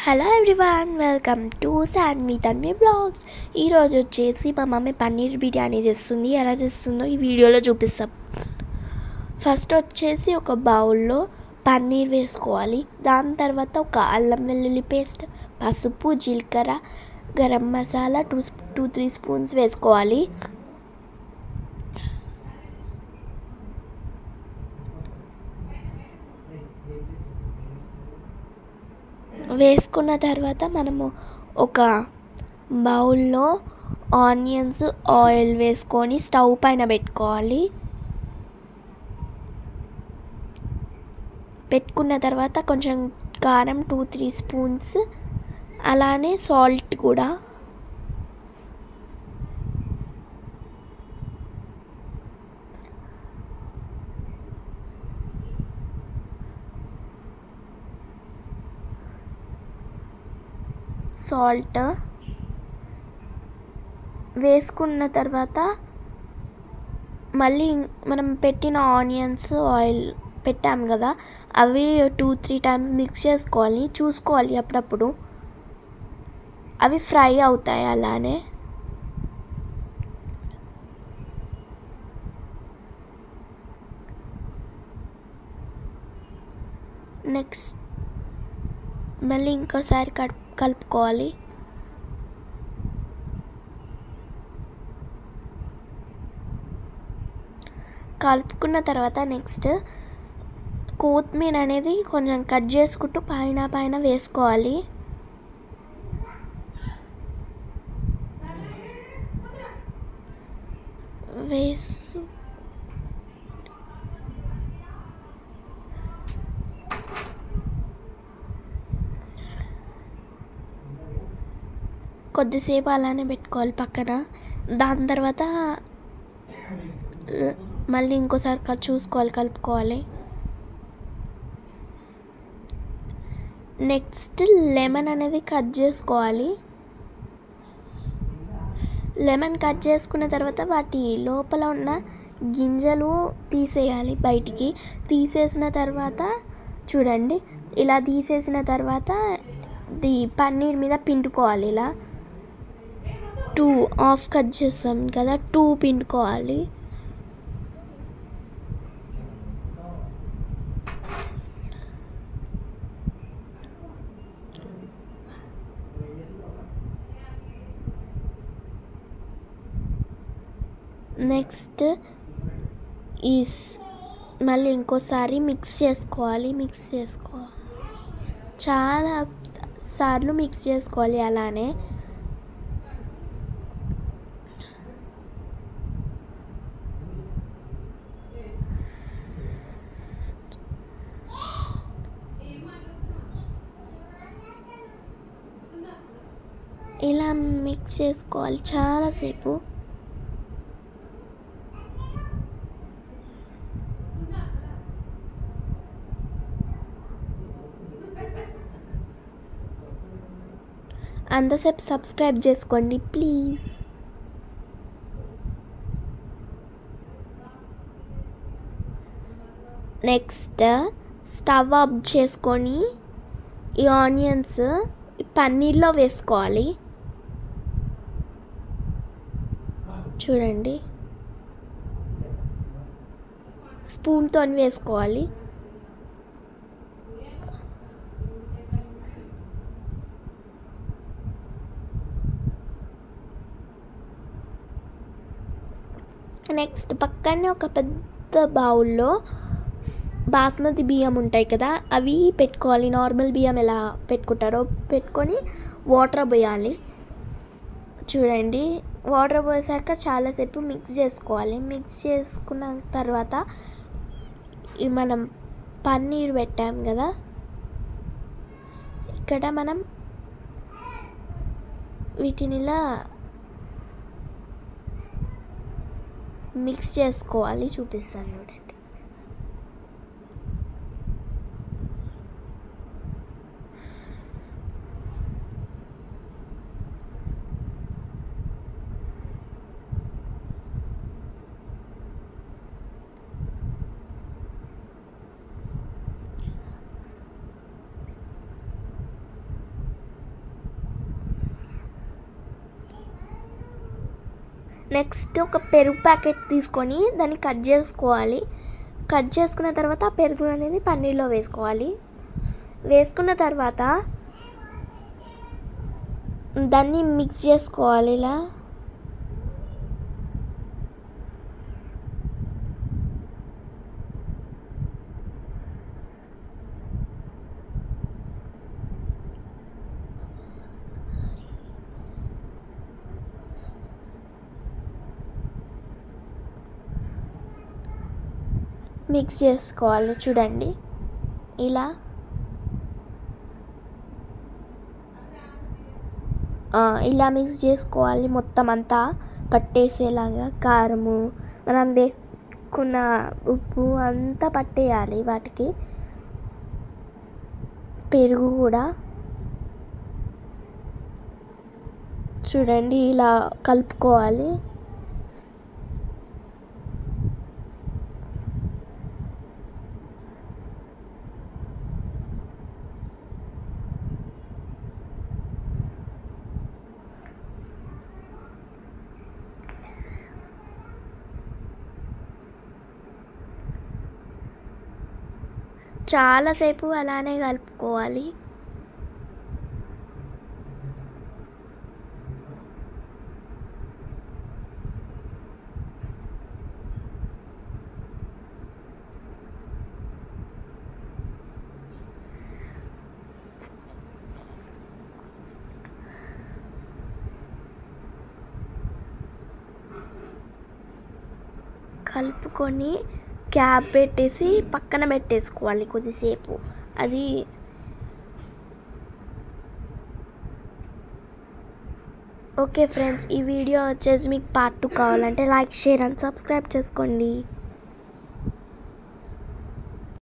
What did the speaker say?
Hello everyone, welcome to Shanvi Tanvi vlogs. ఈరోజు వచ్చేసి మా మమ్మీ పన్నీర్ బిర్యానీ చేస్తుంది. ఎలా చేస్తుందో ఈ వీడియోలో చూపిస్తాం. ఫస్ట్ వచ్చేసి ఒక బౌల్లో పన్నీర్ వేసుకోవాలి. దాని తర్వాత ఒక అల్లం వెల్లుల్లి పేస్ట్, పసుపు, జీలకర్ర, గరం మసాలా 2-3 స్పూన్స్ వేసుకోవాలి. వేసుకున్న తర్వాత మనము ఒక బౌల్లో ఆనియన్స్, ఆయిల్ వేసుకొని స్టవ్ పైన పెట్టుకున్న తర్వాత కొంచెం కారం 2-3 స్పూన్స్, అలానే సాల్ట్ కూడా వేసుకున్న తర్వాత మళ్ళీ మనం పెట్టిన ఆనియన్స్, ఆయిల్ పెట్టాం కదా, అవి 2-3 టైమ్స్ మిక్స్ చేసుకోవాలి. చూసుకోవాలి అప్పుడప్పుడు అవి ఫ్రై అవుతాయి. అలానే నెక్స్ట్ మళ్ళీ ఇంకోసారి కలుపుకోవాలి. కలుపుకున్న తర్వాత నెక్స్ట్ కొత్తిమీర అనేది కొంచెం కట్ చేసుకుంటూ పైన వేసుకోవాలి. కొద్దిసేపు అలానే పెట్టుకోవాలి పక్కన. దాని తర్వాత మళ్ళీ ఇంకోసారి కలుపుకోవాలి. నెక్స్ట్ లెమన్ అనేది కట్ చేసుకోవాలి. లెమన్ కట్ చేసుకున్న తర్వాత వాటి లోపల ఉన్న గింజలు తీసేయాలి బయటికి. తీసేసిన తర్వాత చూడండి, ఇలా తీసేసిన తర్వాత పన్నీర్ మీద పిండుకోవాలి. ఇలా 2 హాఫ్ కట్ చేస్తాం కదా, 2 పిండుకోవాలి. నెక్స్ట్ మళ్ళీ ఇంకోసారి మిక్స్ చేసుకోవాలి. చాలా సార్లు మిక్స్ చేసుకోవాలి. అలానే ఇలా మిక్స్ చేసుకోవాలి చాలాసేపు. అంతసేపు సబ్స్క్రైబ్ చేసుకోండి ప్లీజ్. నెక్స్ట్ స్టవ్ ఆఫ్ చేసుకొని ఈ ఆనియన్స్ పన్నీర్లో వేసుకోవాలి. చూడండి, స్పూన్తో వేసుకోవాలి. నెక్స్ట్ పక్కనే ఒక పెద్ద బౌల్లో బాస్మతి బియ్యం ఉంటాయి కదా, అవి పెట్టుకోవాలి. నార్మల్ బియ్యం ఎలా పెట్టుకుంటారో పెట్టుకొని వాటర్ పోయాలి. చూడండి, వాటర్ పోసాక చాలాసేపు మిక్స్ చేసుకోవాలి. మిక్స్ చేసుకున్న తర్వాత మనం పన్నీర్ పెట్టాం కదా, ఇక్కడ మనం వీటిని ఇలా మిక్స్ చేసుకోవాలి. చూపిస్తాను చూడండి. నెక్స్ట్ ఒక పెరుగు ప్యాకెట్ తీసుకొని దాన్ని కట్ చేసుకోవాలి. కట్ చేసుకున్న తర్వాత ఆ పెరుగు అనేది పన్నీర్లో వేసుకోవాలి. వేసుకున్న తర్వాత దాన్ని మిక్స్ చేసుకోవాలి. ఇలా మిక్స్ చేసుకోవాలి. చూడండి ఇలా ఇలా మిక్స్ చేసుకోవాలి. మొత్తం అంతా పట్టేసేలాగా కారము, మనం వేసుకున్న ఉప్పు అంతా పట్టేయాలి వాటికి. పెరుగు కూడా చూడండి ఇలా కలుపుకోవాలి. చాలాసేపు అలానే కలుపుకోవాలి. కలుపుకొని క్యాప్ పెట్టేసి పక్కన పెట్టేసుకోవాలి కొద్దిసేపు. అది ఓకే ఫ్రెండ్స్, ఈ వీడియో వచ్చేసి మీకు పార్ట్ 2 కావాలంటే లైక్, షేర్ అండ్ సబ్స్క్రైబ్ చేసుకోండి.